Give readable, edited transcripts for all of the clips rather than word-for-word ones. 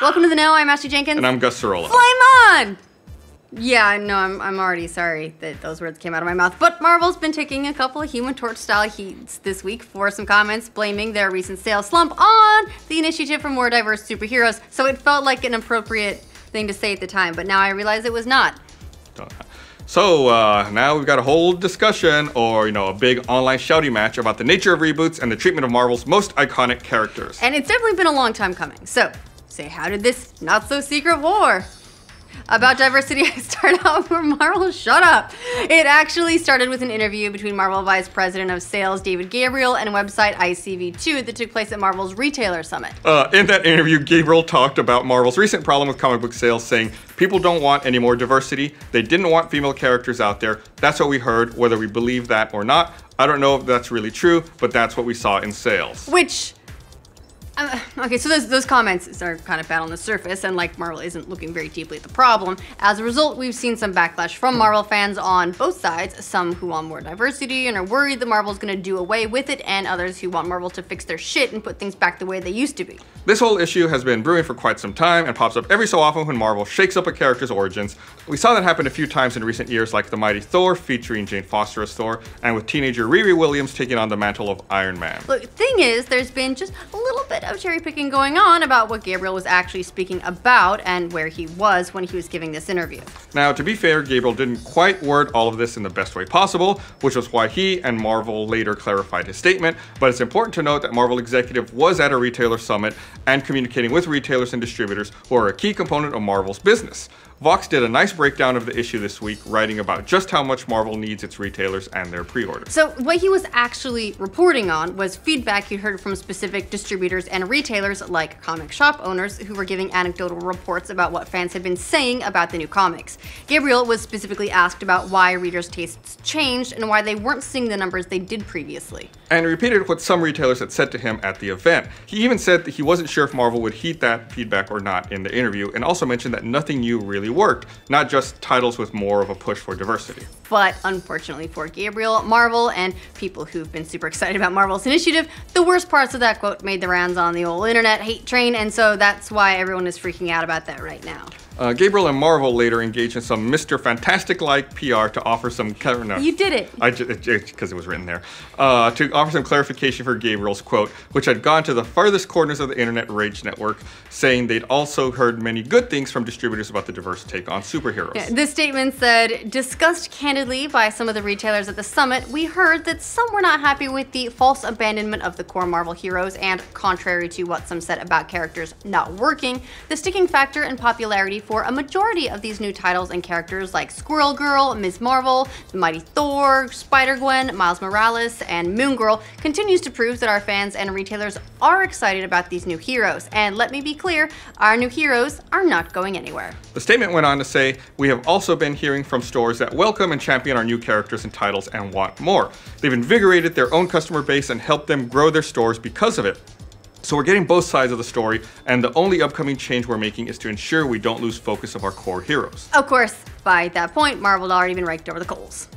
Welcome to the Know. I'm Ashley Jenkins. And I'm Gus Sorola. Flame on! Yeah, no, I'm already sorry that those words came out of my mouth. But Marvel's been taking a couple of Human Torch style heats this week for some comments blaming their recent sales slump on the initiative for more diverse superheroes. So it felt like an appropriate thing to say at the time, but now I realize it was not. So now we've got a whole discussion, or a big online shouty match about the nature of reboots and the treatment of Marvel's most iconic characters. And it's definitely been a long time coming. So, say how did this not so secret war about diversity start out for Marvel? Shut up. It actually started with an interview between Marvel Vice President of Sales David Gabriel and website ICV2 that took place at Marvel's Retailer Summit. In that interview, Gabriel talked about Marvel's recent problem with comic book sales, saying people don't want any more diversity. They didn't want female characters out there. That's what we heard, whether we believe that or not. I don't know if that's really true, but that's what we saw in sales. Which... okay, so those comments are kind of bad on the surface, and like Marvel isn't looking very deeply at the problem. As a result, we've seen some backlash from Marvel fans on both sides, some who want more diversity and are worried that Marvel's gonna do away with it, and others who want Marvel to fix their shit and put things back the way they used to be. This whole issue has been brewing for quite some time and pops up every so often when Marvel shakes up a character's origins. We saw that happen a few times in recent years, like the Mighty Thor featuring Jane Foster as Thor, and with teenager Riri Williams taking on the mantle of Iron Man. Look, the thing is, there's been just a little bit of cherry picking going on about what Gabriel was actually speaking about and where he was when he was giving this interview. Now, to be fair, Gabriel didn't quite word all of this in the best way possible, which was why he and Marvel later clarified his statement, but it's important to note that Marvel executive was at a retailer summit and communicating with retailers and distributors who are a key component of Marvel's business. Vox did a nice breakdown of the issue this week, writing about just how much Marvel needs its retailers and their pre-orders. So what he was actually reporting on was feedback he'd heard from specific distributors and retailers like comic shop owners who were giving anecdotal reports about what fans had been saying about the new comics. Gabriel was specifically asked about why readers' tastes changed and why they weren't seeing the numbers they did previously. And repeated what some retailers had said to him at the event. He even said that he wasn't sure if Marvel would heed that feedback or not in the interview, and also mentioned that nothing new really worked, not just titles with more of a push for diversity. But unfortunately for Gabriel, Marvel, and people who've been super excited about Marvel's initiative, the worst parts of that quote made the rounds on the old internet hate train, and so that's why everyone is freaking out about that right now. Gabriel and Marvel later engaged in some Mr. Fantastic-like PR to offer some... No, you did it. Because it was written there. To offer some clarification for Gabriel's quote, which had gone to the farthest corners of the internet rage network, saying they'd also heard many good things from distributors about the diverse take on superheroes. Yeah, this statement said, discussed candidly by some of the retailers at the summit, we heard that some were not happy with the false abandonment of the core Marvel heroes, and contrary to what some said about characters not working, the sticking factor and popularity for a majority of these new titles and characters like Squirrel Girl, Ms. Marvel, the Mighty Thor, Spider-Gwen, Miles Morales, and Moon Girl continues to prove that our fans and retailers are excited about these new heroes. And let me be clear, our new heroes are not going anywhere. The statement went on to say, we have also been hearing from stores that welcome and champion our new characters and titles and want more. They've invigorated their own customer base and helped them grow their stores because of it. So we're getting both sides of the story, and the only upcoming change we're making is to ensure we don't lose focus of our core heroes. Of course, by that point, Marvel had already been raked over the coals.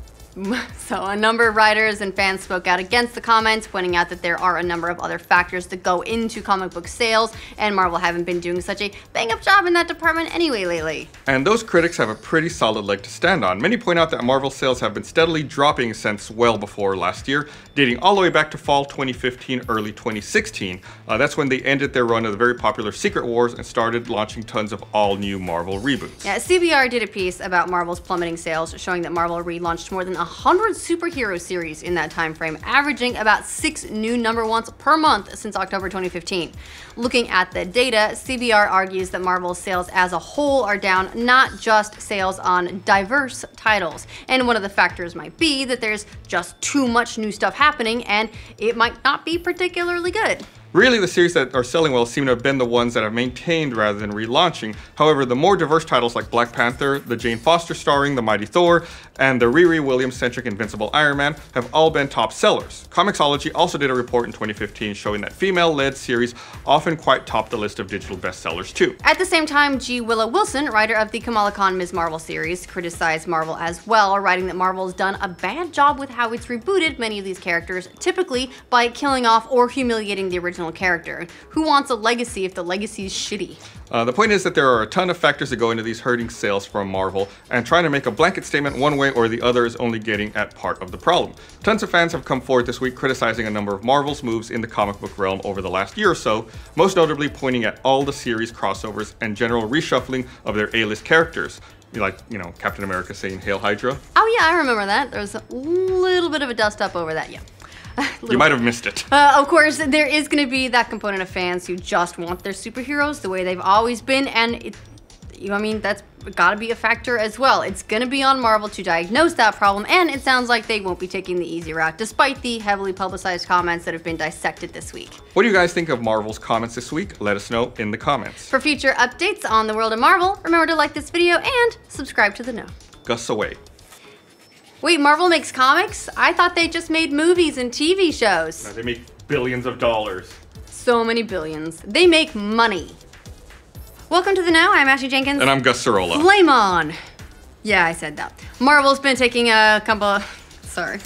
So a number of writers and fans spoke out against the comments, pointing out that there are a number of other factors that go into comic book sales, and Marvel haven't been doing such a bang-up job in that department anyway lately. And those critics have a pretty solid leg to stand on. Many point out that Marvel sales have been steadily dropping since well before last year, dating all the way back to fall 2015, early 2016. That's when they ended their run of the very popular Secret Wars and started launching tons of all-new Marvel reboots. Yeah, CBR did a piece about Marvel's plummeting sales, showing that Marvel relaunched more than 100 superhero series in that time frame, averaging about 6 new #1s per month since October 2015. Looking at the data, CBR argues that Marvel's sales as a whole are down, not just sales on diverse titles. And one of the factors might be that there's just too much new stuff happening, and it might not be particularly good. Really, the series that are selling well seem to have been the ones that have maintained rather than relaunching. However, the more diverse titles like Black Panther, the Jane Foster starring The Mighty Thor, and the Riri Williams-centric Invincible Iron Man have all been top sellers. Comixology also did a report in 2015 showing that female-led series often quite top the list of digital bestsellers too. At the same time, G. Willow Wilson, writer of the Kamala Khan Ms. Marvel series, criticized Marvel as well, writing that Marvel's done a bad job with how it's rebooted many of these characters, typically by killing off or humiliating the original original character. Who wants a legacy if the legacy's shitty? The point is that there are a ton of factors that go into these hurting sales from Marvel, and trying to make a blanket statement one way or the other is only getting at part of the problem. Tons of fans have come forward this week criticizing a number of Marvel's moves in the comic book realm over the last year or so, most notably pointing at all the series crossovers and general reshuffling of their A-list characters. Like, you know, Captain America saying Hail Hydra. Oh yeah, I remember that. There was a little bit of a dust up over that, yeah. You might have missed it. Of course, there is going to be that component of fans who just want their superheroes the way they've always been, and that's got to be a factor as well. It's going to be on Marvel to diagnose that problem, and it sounds like they won't be taking the easy route, despite the heavily publicized comments that have been dissected this week. What do you guys think of Marvel's comments this week? Let us know in the comments. For future updates on the world of Marvel, remember to like this video and subscribe to The Know. Gus away. Wait, Marvel makes comics? I thought they just made movies and TV shows. No, they make billions of dollars. So many billions. They make money. Welcome to The Know. I'm Ashley Jenkins. And I'm Gus Sorola. Flame on. Yeah, I said that. Marvel's been taking a couple... Sorry.